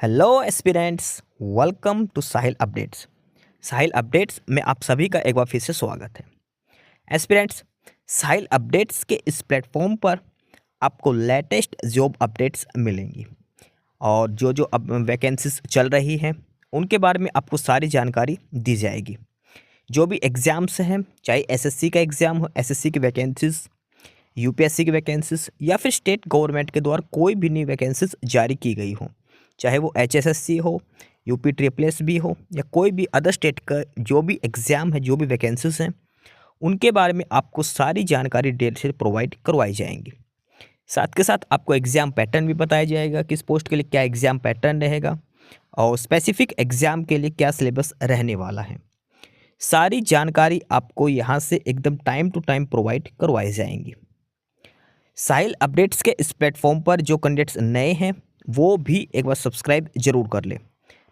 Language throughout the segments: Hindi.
Hello aspirants, welcome to Sahil updates. Sahil updates में आप सभी का एक बार फिर से स्वागत है। एस्पिरेंट्स, साहिल अपडेट्स के इस प्लेटफॉर्म पर आपको लेटेस्ट जॉब अपडेट्स मिलेंगी और जो जो अब वैकेंसीज चल रही हैं उनके बारे में आपको सारी जानकारी दी जाएगी। जो भी एग्ज़ाम्स हैं, चाहे एसएससी का एग्ज़ाम हो, एसएससी की वैकेंसीज, यूपीएससी की वैकेंसीज या फिर स्टेट गवर्नमेंट के द्वारा कोई भी नई वैकेंसीज जारी की गई हो, चाहे वो एचएसएससी हो, यूपी ट्रिपल एस भी हो या कोई भी अदर स्टेट का जो भी एग्ज़ाम है, जो भी वैकेंसीज हैं, उनके बारे में आपको सारी जानकारी डिटेल से प्रोवाइड करवाई जाएंगी। साथ के साथ आपको एग्ज़ाम पैटर्न भी बताया जाएगा, किस पोस्ट के लिए क्या एग्ज़ाम पैटर्न रहेगा और स्पेसिफिक एग्ज़ाम के लिए क्या सिलेबस रहने वाला है। सारी जानकारी आपको यहाँ से एकदम टाइम टू टाइम प्रोवाइड करवाई जाएंगी। साहिल अपडेट्स के इस प्लेटफॉर्म पर जो कैंडिडेट्स नए हैं वो भी एक बार सब्सक्राइब जरूर कर लें,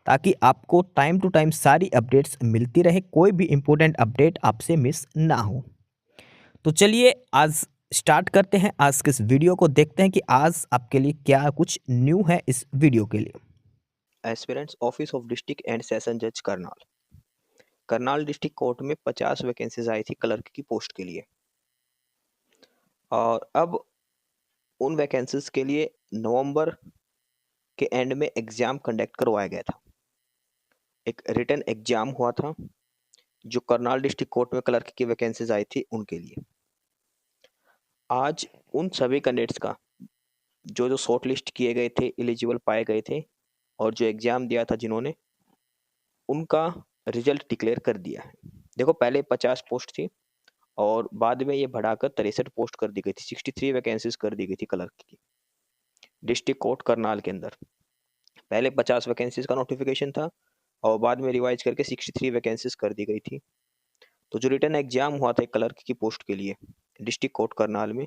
ताकि आपको टाइम टू टाइम सारी अपडेट्स मिलती रहे, कोई भी इम्पोर्टेंट अपडेट आपसे मिस ना हो। तो चलिए आज स्टार्ट करते हैं, आज के इस वीडियो को देखते हैं कि आज आपके लिए क्या कुछ न्यू है इस वीडियो के लिए। Aspirants office of district and session जज करनाल करनाल डिस्ट्रिक्ट कोर्ट में 50 वैकेंसीज आई थी क्लर्क की पोस्ट के लिए। और अब उन वैकेंसीज के लिए नवंबर के एंड में एग्जाम कंडक्ट करवाया गया था। एक रिटन एग्जाम हुआ था जो करनाल डिस्ट्रिक्ट कोर्ट में क्लर्क की वैकेंसीज आई थी उनके लिए। आज उन सभी कैंडिडेट्स का जो जो शॉर्ट लिस्ट किए गए थे, एलिजिबल पाए गए थे और जो एग्जाम दिया था जिन्होंने, उनका रिजल्ट डिक्लेयर कर दिया है। देखो, पहले 50 पोस्ट थी और बाद में ये बढ़ाकर 63 पोस्ट कर दी गई थी। 63 वैकेंसीज कर दी गई थी क्लर्क की डिस्ट्रिक्ट कोर्ट करनाल के अंदर। पहले 50 वैकेंसीज का नोटिफिकेशन था और बाद में रिवाइज करके 63 वैकेंसीज कर दी गई थी। तो जो रिटर्न एग्जाम हुआ था क्लर्क की पोस्ट के लिए डिस्ट्रिक्ट कोर्ट करनाल में,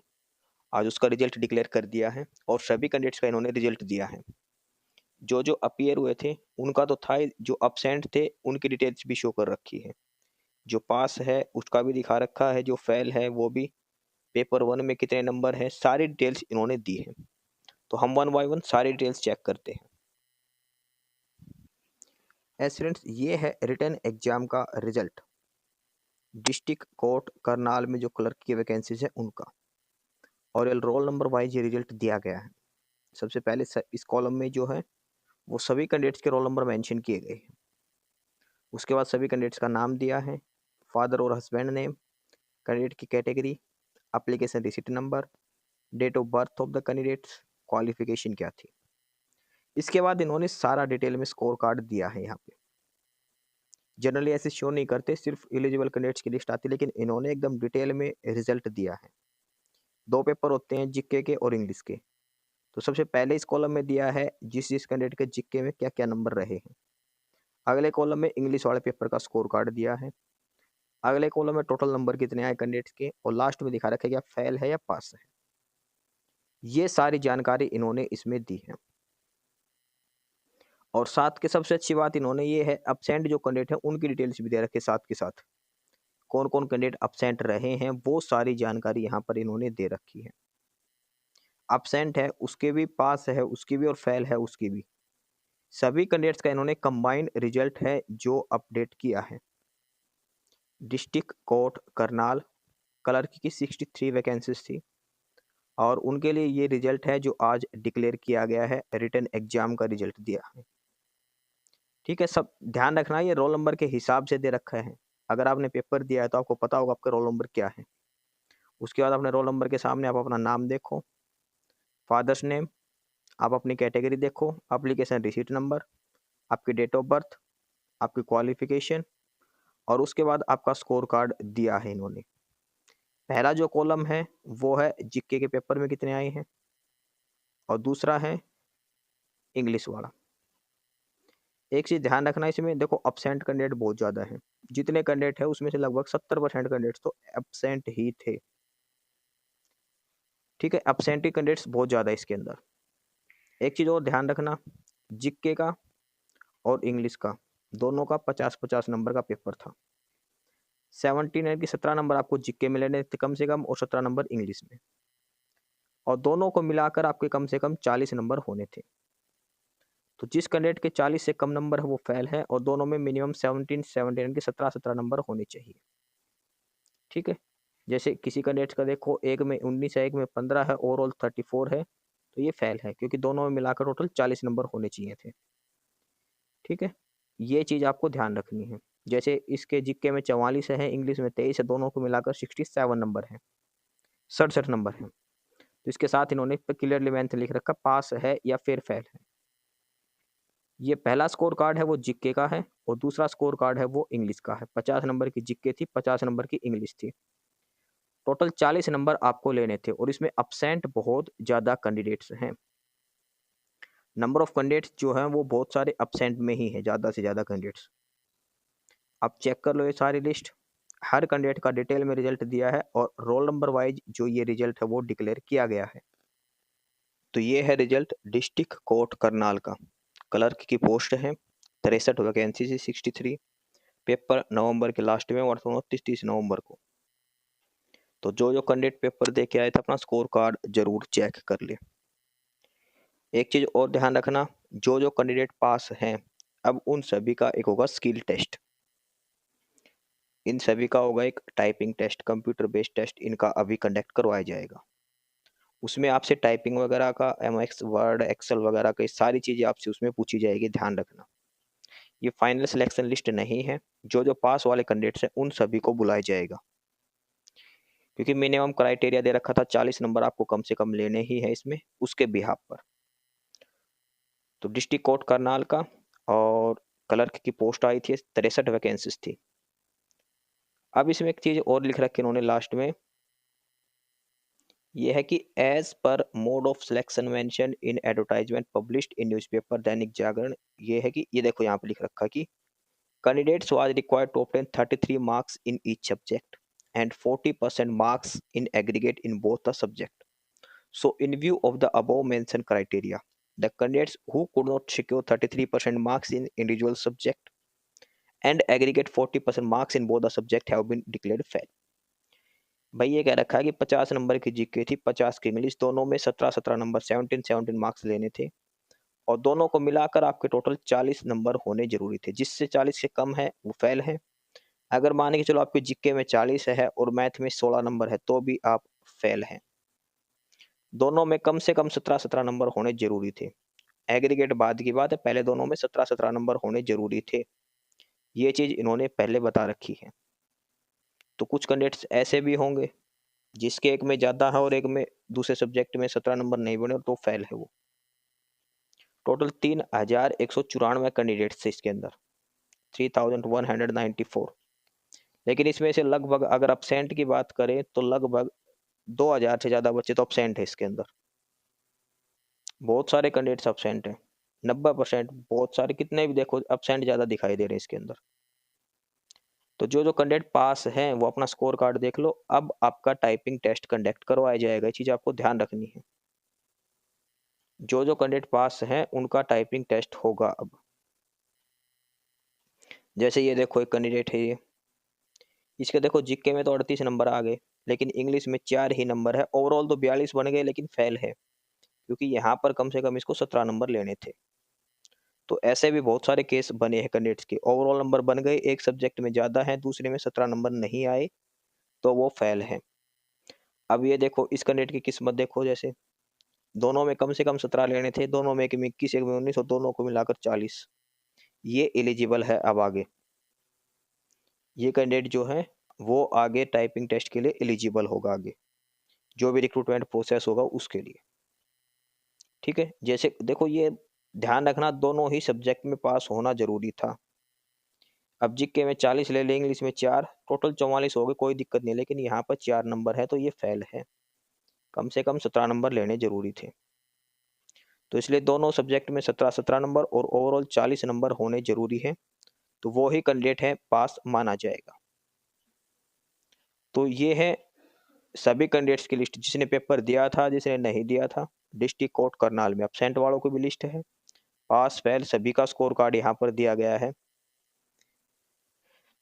आज उसका रिजल्ट डिक्लेयर कर दिया है और सभी कैंडिडेट्स का इन्होंने रिजल्ट दिया है। जो जो अपीयर हुए थे उनका तो था ही, जो अपसेंट थे उनकी डिटेल्स भी शो कर रखी है। जो पास है उसका भी दिखा रखा है, जो फेल है वो भी, पेपर 1 में कितने नंबर है, सारी डिटेल्स इन्होंने दी है। तो हम 1 बाय 1 सारी डिटेल्स चेक करते हैं। स्टूडेंट्स, ये है रिटन एग्जाम का रिजल्ट डिस्ट्रिक्ट कोर्ट करनाल में जो क्लर्क की वैकेंसीज है उनका, और रोल नंबर वाइज ये रिजल्ट दिया गया है। सबसे पहले इस कॉलम में जो है वो सभी कैंडिडेट्स के रोल नंबर मेंशन किए गए हैं। उसके बाद सभी कैंडिडेट्स का नाम दिया है, फादर और हस्बैंड नेम, कैंडिडेट की category, application receipt number, date of birth of the candidates, qualification क्या थी। इसके बाद इन्होंने सारा डिटेल में स्कोर कार्ड दिया है। यहाँ पे जनरली ऐसे शो नहीं करते, सिर्फ एलिजिबल कैंडिडेट्स की लिस्ट आती है, लेकिन इन्होंने एकदम डिटेल में रिजल्ट दिया है। 2 पेपर होते हैं, जीके के और इंग्लिश के। तो सबसे पहले इस कॉलम में दिया है जिस जिस कैंडिडेट के जीके में क्या क्या नंबर रहे हैं। अगले कॉलम में इंग्लिश वाले पेपर का स्कोर कार्ड दिया है। अगले कॉलम में टोटल नंबर कितने आए कैंडिडेट्स के, और लास्ट में दिखा रखा है क्या फेल है या पास है। ये सारी जानकारी इन्होंने इसमें दी है। और साथ के सबसे अच्छी बात इन्होंने ये है, अब्सेंट जो कैंडिडेट है उनकी डिटेल्स भी दे रखे साथ के साथ। कौन कौन कैंडिडेट अब्सेंट रहे हैं वो सारी जानकारी यहाँ पर इन्होंने दे रखी है। अब्सेंट है उसके भी, पास है उसकी भी, और फेल है उसकी भी। सभी कैंडिडेट्स का इन्होंने कंबाइंड रिजल्ट है जो अपडेट किया है। डिस्ट्रिक्ट कोर्ट करनाल क्लर्क की 63 वैकेंसीज थी और उनके लिए ये रिजल्ट है जो आज डिक्लेयर किया गया है, रिटन एग्जाम का रिजल्ट दिया है। ठीक है, सब ध्यान रखना, ये रोल नंबर के हिसाब से दे रखा है। अगर आपने पेपर दिया है तो आपको पता होगा आपका रोल नंबर क्या है। उसके बाद अपने रोल नंबर के सामने आप अपना नाम देखो, फादर्स नेम, आप अपनी कैटेगरी देखो, एप्लीकेशन रिसीट नंबर, आपकी डेट ऑफ बर्थ, आपकी क्वालिफिकेशन, और उसके बाद आपका स्कोर कार्ड दिया है इन्होंने। पहला जो कॉलम है वो है जीके के पेपर में कितने आए हैं, और दूसरा है इंग्लिश वाला। एक चीज ध्यान रखना इसमें, देखो अब्सेंट कैंडिडेट बहुत ज्यादा है। जितने कैंडिडेट है उसमें से लगभग 70% कैंडिडेट्स तो एब्सेंट ही थे। ठीक है, एब्सेंट कैंडिडेट्स बहुत ज्यादा है इसके अंदर। एक चीज और ध्यान रखना, जीके का और इंग्लिश का दोनों का 50-50 नंबर का पेपर था। 17 की 17 नंबर आपको जीके में लेने थे कम से कम, और 17 नंबर इंग्लिश में, और दोनों को मिलाकर आपके कम से कम 40 नंबर होने थे। तो जिस कैंडिडेट के 40 से कम नंबर है वो फेल है, और दोनों में मिनिमम 17 के 17 नंबर होने चाहिए। ठीक है, जैसे किसी कैंडिडेट का देखो, एक में 19 है, एक में 15 है, ओवरऑल 34 है, तो ये फेल है, क्योंकि दोनों में मिलाकर टोटल 40 नंबर होने चाहिए थे। ठीक है, ये चीज़ आपको ध्यान रखनी है। जैसे इसके जीके में 44 है, इंग्लिश में 23 है, दोनों को मिलाकर 67 नंबर है, 67 नंबर है। तो इसके साथ इन्होंने क्लियरली मैंने लिख रखा, पास है या फिर फेल है। ये पहला स्कोर कार्ड है वो जीके का है, और दूसरा स्कोर कार्ड है वो इंग्लिश का है। 50 नंबर की जीके थी, 50 नंबर की इंग्लिश थी। टोटल 40 नंबर आपको लेने थे, और इसमें अब्सेंट बहुत ज़्यादा कैंडिडेट्स हैं। नंबर ऑफ कैंडिडेट्स जो हैं वो बहुत सारे अब्सेंट में ही है, ज़्यादा से ज़्यादा कैंडिडेट्स। आप चेक कर लो ये सारी लिस्ट, हर कैंडिडेट का डिटेल में रिजल्ट दिया है, और रोल नंबर वाइज जो ये रिजल्ट है वो डिक्लेयर किया गया है। तो ये है रिजल्ट डिस्ट्रिक्ट कोर्ट करनाल का। क्लर्क की पोस्ट है 63 वैकेंसी से 63। पेपर नवंबर के लास्ट में, और 29-30 नवंबर को। तो जो कैंडिडेट पेपर दे के आए थे अपना स्कोर कार्ड जरूर चेक कर ले। एक चीज और ध्यान रखना, जो कैंडिडेट पास हैं, अब उन सभी का एक होगा स्किल टेस्ट। इन सभी का होगा एक typing test, computer based test, इनका अभी कंडक्ट करवाया जाएगा। उसमें आपसे टाइपिंग वगैरह का, एमएक्स वर्ड एक्सेल वगैरह की सारी चीजें आपसे उसमें पूछी जाएगी, ध्यान रखना। ये फाइनल सिलेक्शन लिस्ट नहीं है, जो पास वाले कैंडिडेट्स हैं उन सभी को बुलाया जाएगा, क्योंकि मिनिमम क्राइटेरिया दे रखा था 40 नंबर आपको कम से कम लेने ही है इसमें, उसके बिहाफ पर। तो डिस्ट्रिक्ट कोर्ट करनाल का, और क्लर्क की पोस्ट आई थी 63 वैकेंसीज थी। अब इसमें एक चीज और लिख रखी इन्होंने लास्ट में, ये है कि as per mode of selection mention in advertisement published in newspaper Dainik Jagran. ये है कि, ये देखो यहाँ पे लिख रखा कि candidates was required to obtain 33 marks in each subject and 40% marks in aggregate in both the subject. So in view of the above mentioned criteria, the candidates who could not secure 33% marks in individual subject and aggregate 40% marks in both the subject have been declared fail. भाई ये कह रखा है कि 50 नंबर की जीके थी, 50 की इंग्लिश, दोनों में 17 नंबर, 17 मार्क्स लेने थे, और दोनों को मिलाकर आपके टोटल 40 नंबर होने जरूरी थे। जिससे 40 से कम है वो फेल है। अगर मान के चलो आपके जीके में 40 है और मैथ में 16 नंबर है, तो भी आप फेल हैं। दोनों में कम से कम 17 नंबर होने जरूरी थे। एग्रीगेट बाद की बात है, पहले दोनों में 17 नंबर होने जरूरी थे। ये चीज इन्होंने पहले बता रखी है। तो कुछ कैंडिडेट्स ऐसे भी होंगे जिसके एक में ज्यादा है और एक में दूसरे सब्जेक्ट में 17 नंबर नहीं बने, तो फेल है वो। टोटल 3194 कैंडिडेट्स थे इसके अंदर, 3194। लेकिन इसमें से लगभग अगर अपसेंट की बात करें तो लगभग 2000 से ज्यादा बच्चे तो अपसेंट है इसके अंदर। बहुत सारे कैंडिडेट्स अपसेंट हैं, 90%। बहुत सारे, कितने भी देखो अपसेंट ज्यादा दिखाई दे रहे हैं इसके अंदर। तो जो कैंडिडेट पास हैं वो अपना स्कोर कार्ड देख लो। अब आपका टाइपिंग टेस्ट कंडक्ट करवाया जाएगा, ये चीज आपको ध्यान रखनी है। जो कैंडिडेट पास हैं उनका टाइपिंग टेस्ट होगा। अब जैसे ये देखो एक कैंडिडेट है, ये इसके देखो जीके में तो 38 नंबर आ गए, लेकिन इंग्लिश में 4 ही नंबर है। ओवरऑल तो 42 बन गए, लेकिन फेल है, क्योंकि यहाँ पर कम से कम इसको 17 नंबर लेने थे। तो ऐसे भी बहुत सारे केस बने हैं कैंडिडेट्स के, ओवरऑल नंबर बन गए, एक सब्जेक्ट में ज्यादा है, दूसरे में 17 नंबर नहीं आए, तो वो फेल है। अब ये देखो इस कैंडिडेट की किस्मत देखो, जैसे दोनों में कम से कम 17 लेने थे, दोनों में एक में 21, एक में 19, और दोनों को मिलाकर 40। ये एलिजिबल है। अब आगे ये कैंडिडेट जो है वो आगे टाइपिंग टेस्ट के लिए एलिजिबल होगा, आगे जो भी रिक्रूटमेंट प्रोसेस होगा उसके लिए। ठीक है, जैसे देखो ये ध्यान रखना, दोनों ही सब्जेक्ट में पास होना जरूरी था। अब जीके में 40 ले लेंगे, इंग्लिश में 4, टोटल 44 हो गए, कोई दिक्कत नहीं, लेकिन यहाँ पर 4 नंबर है तो ये फेल है। कम से कम 17 नंबर लेने जरूरी थे, तो इसलिए दोनों सब्जेक्ट में 17 नंबर और ओवरऑल 40 नंबर होने जरूरी है, तो वो ही कैंडिडेट है पास माना जाएगा। तो ये है सभी कैंडिडेट्स की लिस्ट, जिसने पेपर दिया था, जिसने नहीं दिया था। डिस्ट्रिक्ट कोर्ट करनाल में एब्सेंट वालों की भी लिस्ट है, पास फेल सभी का स्कोर कार्ड यहाँ पर दिया गया है।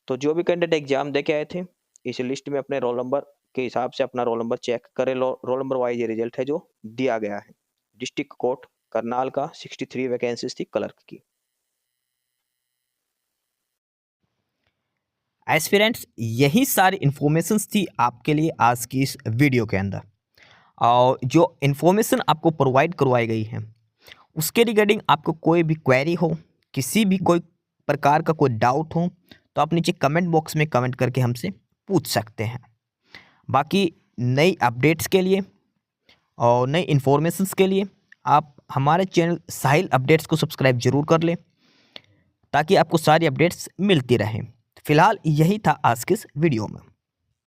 तो जो भी कैंडिडेट एग्जाम दे के आए थे, इस लिस्ट में अपने रोल नंबर के हिसाब से अपना रोल नंबर चेक करें। रोल नंबर वाइज ये रिजल्ट है जो दिया गया है डिस्ट्रिक्ट कोर्ट करनाल का 63 वैकेंसीज थी क्लर्क की। एस्पिरेंट्स, यही सारी इन्फॉर्मेशंस थी आपके लिए आज की इस वीडियो के अंदर। और जो इन्फॉर्मेशन आपको प्रोवाइड करवाई गई है उसके रिगार्डिंग आपको कोई भी क्वेरी हो, किसी भी कोई प्रकार का कोई डाउट हो, तो आप नीचे कमेंट बॉक्स में कमेंट करके हमसे पूछ सकते हैं। बाकी नई अपडेट्स के लिए और नई इन्फॉर्मेशंस के लिए आप हमारे चैनल साहिल अपडेट्स को सब्सक्राइब जरूर कर लें, ताकि आपको सारी अपडेट्स मिलती रहें। फिलहाल यही था आज के इस वीडियो में।